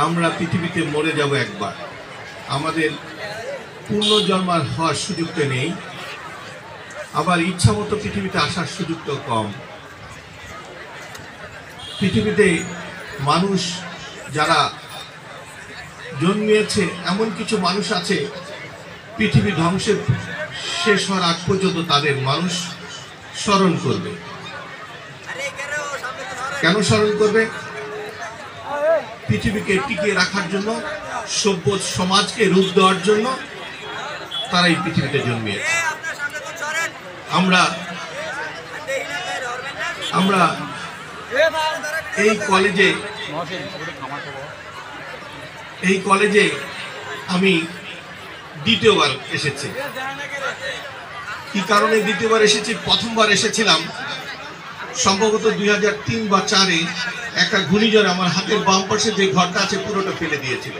আমরা পৃথিবীতে মরে যাব একবার, আমাদের পুনর্জন্মার হওয়ার সুযোগটা নেই, আবার ইচ্ছা মতো পৃথিবীতে আসার সুযোগটা কম। পৃথিবীতে মানুষ যারা জন্মিয়েছে, এমন কিছু মানুষ আছে পৃথিবী ধ্বংসের শেষ হওয়ার আগ পর্যন্ত তাদের মানুষ স্মরণ করবে। কেন স্মরণ করবে? পৃথিবীকে টিকিয়ে রাখার জন্য, সভ্য সমাজকে রূপ দেওয়ার জন্য তারা এই পৃথিবীতে জন্মিয়েছে। আমরা এই কলেজে আমি দ্বিতীয়বার এসেছি। কি কারণে দ্বিতীয়বার এসেছি? প্রথমবার এসেছিলাম সম্ভবত 2003 বা 2004-এ একটা ঘূর্ণিঝড় আমার হাতের বাম পাশে যে ঘরটা আছে পুরোটা ফেলে দিয়েছিল।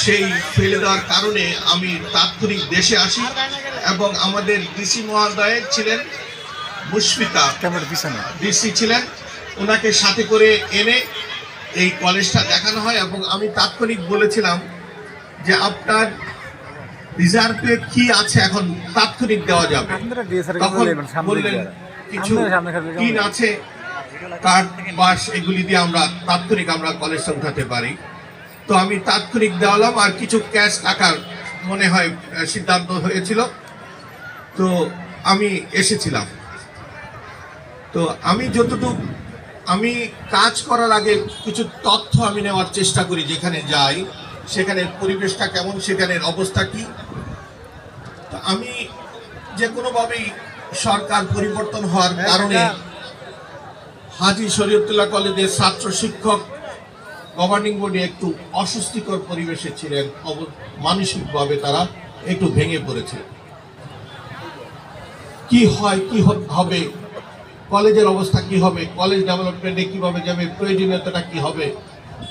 সেই ফেলে দেওয়ার কারণে আমি তাৎক্ষণিক দেশে আসি এবং আমাদের ডিসি মহোদয় ছিলেন মুশফিকা, ডিসি ছিলেন, ওনাকে সাথে করে এনে এই কলেজটা দেখানো হয় এবং আমি তাৎক্ষণিক বলেছিলাম যে আপনার রিজার্ভে কি আছে এখন তাৎক্ষণিক দেওয়া যাবে। তখন বললেন কিছু টিন আছে, কাঠ, বাঁশ, এগুলি দিয়ে আমরা তাৎক্ষণিক কলেজটা উঠাতে পারি। তো আমি তাৎক্ষণিক দেওয়ালাম, আর কিছু ক্যাশ টাকার মনে হয় সিদ্ধান্ত হয়েছিল। তো আমি এসেছিলাম। তো আমি যতটুকু আমি কাজ করার আগে কিছু তথ্য আমি নেওয়ার চেষ্টা করি, যেখানে যাই সেখানের পরিবেশটা কেমন, সেখানের অবস্থা কি। তো আমি যে কোনোভাবেই সরকার পরিবর্তন হওয়ার কারণে হাজী শরীয়তুল্লাহ কলেজের ছাত্র শিক্ষক গভর্নিং বোর্ডে একটু অস্বস্তিকর পরিবেশে ছিলেন, মানসিকভাবে তারা একটু ভেঙে পড়েছে। কি হয়, কি হবে, কলেজের অবস্থা কি হবে, কলেজ ডেভেলপমেন্টে কিভাবে যাবে, প্রয়োজনীয়তাটা কি হবে,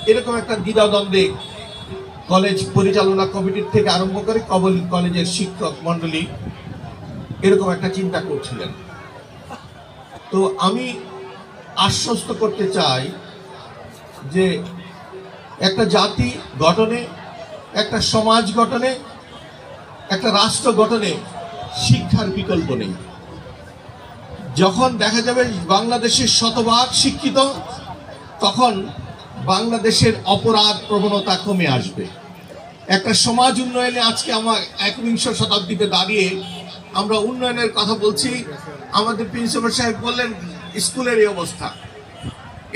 এরকম একটা দ্বিধাদ্বন্দ্বে কলেজ পরিচালনা কমিটির থেকে আরম্ভ করে কলেজের শিক্ষক মণ্ডলী এরকম একটা চিন্তা করছিলেন। তো আমি আশ্বস্ত করতে চাই যে একটা জাতি গঠনে, একটা সমাজ গঠনে, একটা রাষ্ট্র গঠনে শিক্ষার বিকল্প নেই। যখন দেখা যাবে বাংলাদেশের শতভাগ শিক্ষিত, তখন বাংলাদেশের অপরাধ প্রবণতা কমে আসবে। একটা সমাজ উন্নয়নে আজকে আমার 21 শতাব্দীতে দাঁড়িয়ে আমরা উন্নয়নের কথা বলছি। আমাদের প্রিন্সিপাল সাহেব বললেন স্কুলের এই অবস্থা।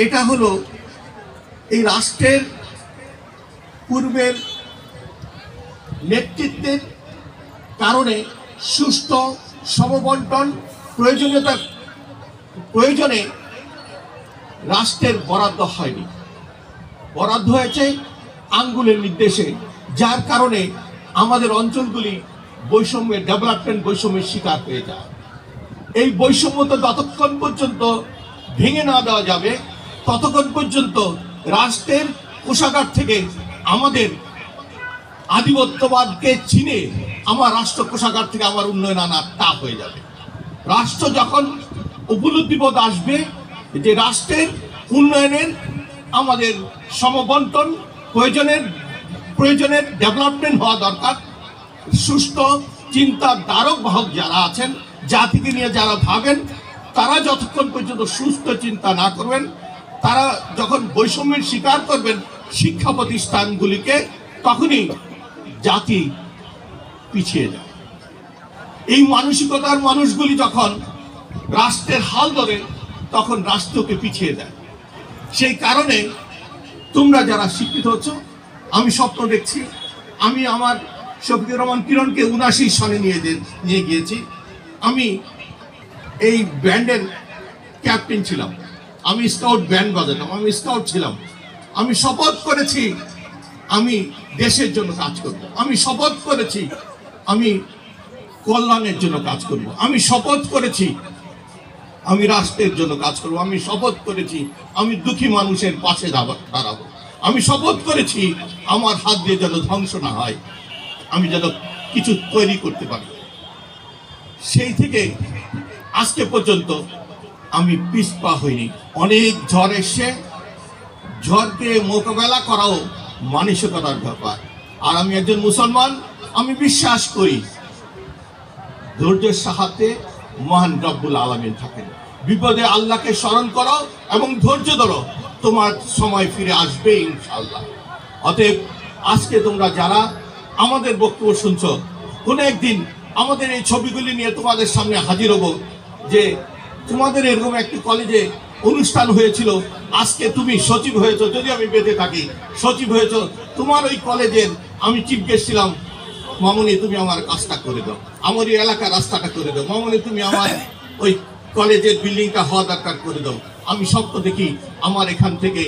এটা হলো এই রাষ্ট্রের পূর্বের নেতৃত্বের কারণে সুষ্ঠু সমবন্টন প্রয়োজনে রাষ্ট্রের বরাদ্দ হয়নি, বরাদ্দ হয়েছে আঙ্গুলের নির্দেশে, যার কারণে আমাদের অঞ্চলগুলি বৈষম্যের ডেভেলপমেন্ট বৈষম্যের শিকার হয়ে যায়। এই বৈষম্যতা যতক্ষণ পর্যন্ত ভেঙে না দেওয়া যাবে, ততক্ষণ পর্যন্ত রাষ্ট্রের কোষাগার থেকে আমাদের আধিপত্যবাদকে চিনে আমার রাষ্ট্র কোষাগার থেকে আমার উন্নয়ন আনা টাফ হয়ে যাবে। রাষ্ট্র যখন উপলব্ধিবোধ আসবে যে রাষ্ট্রের উন্নয়নের আমাদের সমবন্টন প্রয়োজনের ডেভেলপমেন্ট হওয়া দরকার, সুস্থ চিন্তার ধারক বাহক যারা আছেন, জাতিকে নিয়ে যারা ভাবেন, তারা যতক্ষণ পর্যন্ত সুস্থ চিন্তা না করবেন, তারা যখন বৈষম্যের স্বীকার করবেন শিক্ষা প্রতিষ্ঠানগুলিকে, তখনই জাতি পিছিয়ে যায়। এই মানসিকতার মানুষগুলি যখন রাষ্ট্রের হাল ধরে, তখন রাষ্ট্রকে পিছিয়ে দেয়। সেই কারণে তোমরা যারা শিক্ষিত হচ্ছ, আমি স্বপ্ন দেখছি, আমি আমার শফিকুর রহমান কিরণকে 79 সনে নিয়ে গিয়েছি। আমি এই ব্যান্ডের ক্যাপ্টেন ছিলাম, আমি স্কাউট ব্যান্ড বাজাতাম, আমি স্কাউট ছিলাম। আমি শপথ করেছি আমি দেশের জন্য কাজ করব, আমি শপথ করেছি আমি কল্যাণের জন্য কাজ করব, আমি শপথ করেছি আমি রাষ্ট্রের জন্য কাজ করব, আমি শপথ করেছি আমি দুঃখী মানুষের পাশে দাঁড়াবো, আমি শপথ করেছি আমার হাত দিয়ে যেন ধ্বংস না হয়, আমি যেন কিছু তৈরি করতে পারি। সেই থেকে আজকে পর্যন্ত আমি পিছপা হইনি। অনেক ঝড় এসছে, ঝড়কে মোকাবেলা করাও মানসিকতার ব্যাপার। আর আমি একজন মুসলমান, আমি বিশ্বাস করি ধৈর্যের সাহায্যে মহান রব্বুল আলামিন থাকেন। বিপদে আল্লাহকে স্মরণ করো এবং ধৈর্য ধরো, তোমার সময় ফিরে আসবে ইনশাআল্লাহ। অতএব আজকে তোমরা যারা আমাদের বক্তব্য শুনছো, কোনো একদিন আমাদের এই ছবিগুলি নিয়ে তোমাদের সামনে হাজির হব যে তোমাদের এরকম একটি কলেজে অনুষ্ঠান হয়েছিল, আজকে তুমি সচিব হয়েছো, যদি আমি বেঁচে থাকি সচিব হয়েছো, তোমার ওই কলেজের আমি চিফ গেস্ট ছিলাম, মামুনি তুমি আমার কাজটা করে দাও, আমার এই এলাকার রাস্তাটা করে দাও, মামুনি তুমি আমার ওই কলেজের বিল্ডিংটা হওয়া দরকার করে দাও। আমি স্বপ্ন দেখি আমার এখান থেকে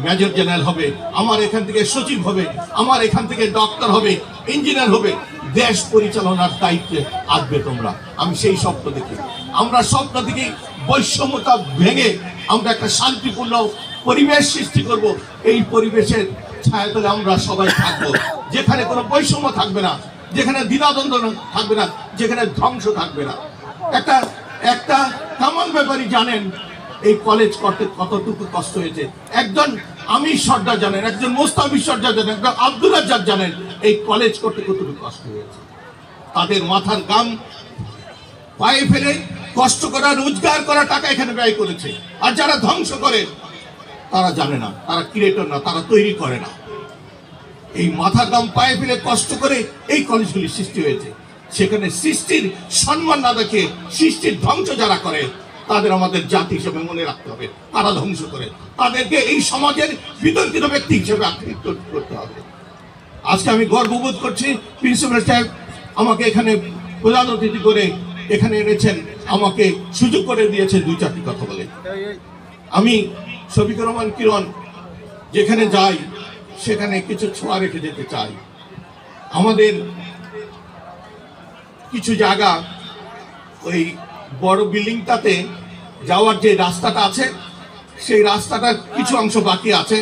মেজর জেনারেল হবে, আমার এখান থেকে সচিব হবে, আমার এখান থেকে ডক্টর হবে, ইঞ্জিনিয়ার হবে, দেশ পরিচালনার দায়িত্বে আসবে তোমরা। আমি সেই স্বপ্ন দেখি। আমরা স্বপ্ন দেখি বৈষম্যতা ভেঙে আমরা একটা শান্তিপূর্ণ পরিবেশ সৃষ্টি করব। এই পরিবেশের ছায়াতলে আমরা সবাই থাকবো, যেখানে কোনো বৈষম্য থাকবে না, যেখানে দ্বিধাদ্বন্দ্ব থাকবে না, যেখানে ধ্বংস থাকবে না। একটা একটা কামাল ব্যাপারী জানেন এই কলেজ করতে কতটুকু কষ্ট হয়েছে, একজন আমির সর্দার জানেন, একজন মোস্তাফিজ সর্দার জানেন, একজন আব্দুল রাজ্জাক জানেন এই কলেজ করতে কতটুকু কষ্ট হয়েছে। তাদের মাথার গাম পায়ে ফেলে কষ্ট করা, রোজগার করা টাকা এখানে ব্যয় করেছে। আর যারা ধ্বংস করে তারা জানে না, তারা ক্রিয়েটর না, তারা তৈরি করে না। এই মাথার গাম পায়ে ফেলে কষ্ট করে এই কলেজগুলি সৃষ্টি হয়েছে। সেখানে সৃষ্টির সম্মান না দেখে সৃষ্টির ধ্বংস যারা করে তাদের আমাদের জাতি হিসেবে মনে রাখতে হবে, তারা ধ্বংস করে, তাদেরকে এই সমাজের বিতর্কিত ব্যক্তি হিসেবে আখ্যায়িত করতে হবে। আজকে আমি গর্ববোধ করছি প্রিন্সিপাল সাহেব আমাকে এখানে প্রধান অতিথি করে এখানে এনেছেন, আমাকে সুযোগ করে দিয়েছে দুই চারটি কথা বলে। আমি শফিকুর রহমান কিরণ যেখানে যাই সেখানে কিছু ছোঁয়া রেখে যেতে চাই। আমাদের কিছু জায়গা ওই বড় বিল্ডিংটাতে যাওয়ার যে রাস্তাটা আছে সেই রাস্তাটার কিছু অংশ বাকি আছে,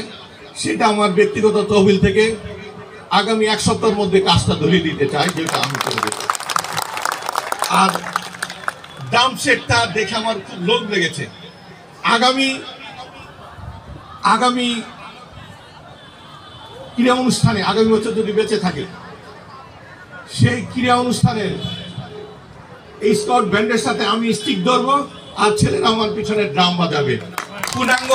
সেটা আমার ব্যক্তিগত তহবিল থেকে আগামী এক সপ্তাহের মধ্যে কাজটা ধরিয়ে দিতে চাই, যেটা আমি করে দেব। আর ডাম্প সেটটা দেখে আমার খুব লোভ লেগেছে। আগামী ক্রীড়া অনুষ্ঠানে আগামী বছর যদি বেঁচে থাকে, সেই ক্রীড়া অনুষ্ঠানের এই স্কট ব্যান্ডের সাথে আমি স্টিক ধরবো আর ছেলেরা আমার পিছনে ড্রাম বাজাবে। পূর্ণাঙ্গ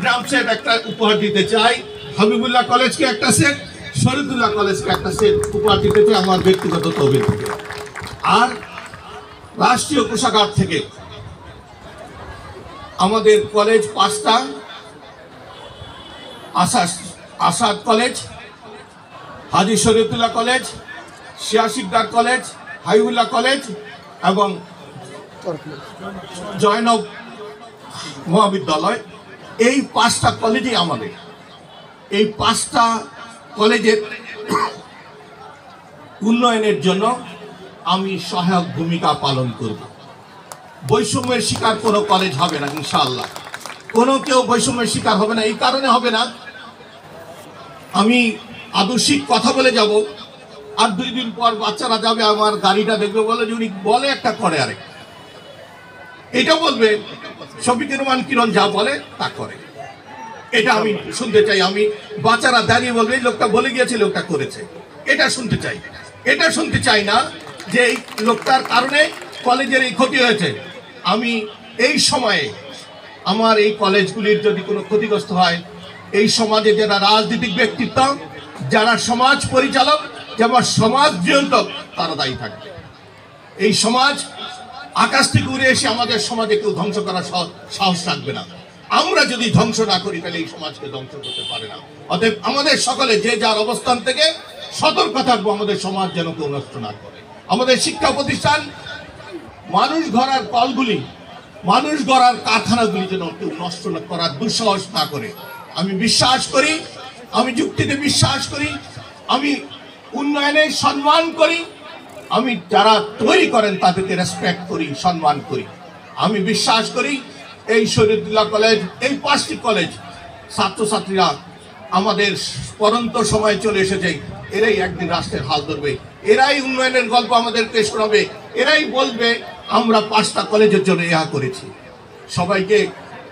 ড্রাম সেট একটা উপহার দিতে চাই। হাবিবুল্লাহ কলেজকে একটা সেট, শরীদুল্লাহ কলেজকে একটা সেট উপহার দিতে চাই আমার ব্যক্তিগত তহবিল থেকে। আর রাষ্ট্রীয় কোষাগার থেকে আমাদের কলেজ 5টা, Asad college, Haji Shariatullah college, Shiyashikdar college, Habibullah college এবং জয়নব মহাবিদ্যালয়, এই 5টা কলেজই আমাদের। এই 5টা কলেজের উন্নয়নের জন্য আমি সহায়ক ভূমিকা পালন করব। বৈষম্যের শিকার কোনো কলেজ হবে না ইনশাআল্লাহ, কোনো কেউ বৈষম্যের শিকার হবে না। এই কারণে হবে না, আমি আদর্শিক কথা বলে যাব, আর 2 দিন পর বাচ্চারা যাবে আমার গাড়িটা দেখবে, বলে যে উনি বলে একটা করে আরেক, এটা বলবে শফিকুর রহমান কিরণ যা বলে তা করে। এটা আমি শুনতে চাই। আমি বাচ্চারা দাঁড়িয়ে বলবে এই লোকটা বলে গিয়েছে, লোকটা করেছে, এটা শুনতে চাই। এটা শুনতে চাই না যে এই লোকটার কারণে কলেজের এই ক্ষতি হয়েছে। আমি এই সময়ে আমার এই কলেজগুলির যদি কোনো ক্ষতিগ্রস্ত হয়, এই সমাজে যারা রাজনৈতিক ব্যক্তিত্ব, যারা সমাজ পরিচালক, যারা সমাজ নিয়ন্ত্রক, তারা দায়ী থাকবে। এই সমাজ আকাশ থেকে উড়ে এসে আমাদের সমাজে কেউ ধ্বংস করার সাহস রাখবে না। আমরা যদি ধ্বংস না করি তাহলে এই সমাজকে ধ্বংস করতে পারে না। অতএব আমাদের সকলে যে যার অবস্থান থেকে সতর্ক থাকবো, আমাদের সমাজ যেন কেউ নষ্ট না করে। আমাদের শিক্ষা প্রতিষ্ঠান, মানুষ গড়ার কলগুলি, মানুষ গড়ার কারখানাগুলি যেন কেউ নষ্ট করার দুঃসাহস না করে। আমি বিশ্বাস করি, আমি যুক্তিতে বিশ্বাস করি, আমি উন্নয়নে সম্মান করি, আমি যারা তৈরি করেন তাদেরকে রেসপেক্ট করি, সম্মান করি। আমি বিশ্বাস করি এই শরীয়তুল্লাহ কলেজ, এই 5টি কলেজ ছাত্রছাত্রীরা আমাদের পরন্ত সময় চলে এসেছে, এরাই একদিন রাষ্ট্রের হাল ধরবে, এরাই উন্নয়নের গল্প আমাদেরকে শোনাবে, এরাই বলবে আমরা 5টা কলেজের জন্য ইহা করেছি। সবাইকে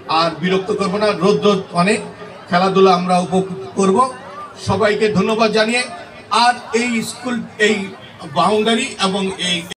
আর বিরক্ত করবো না, রোদ অনেক, খেলাধুলা আমরা উপভোগ করব। সবাইকে ধন্যবাদ জানিয়ে আর এই স্কুল, এই বাউন্ডারি এবং এই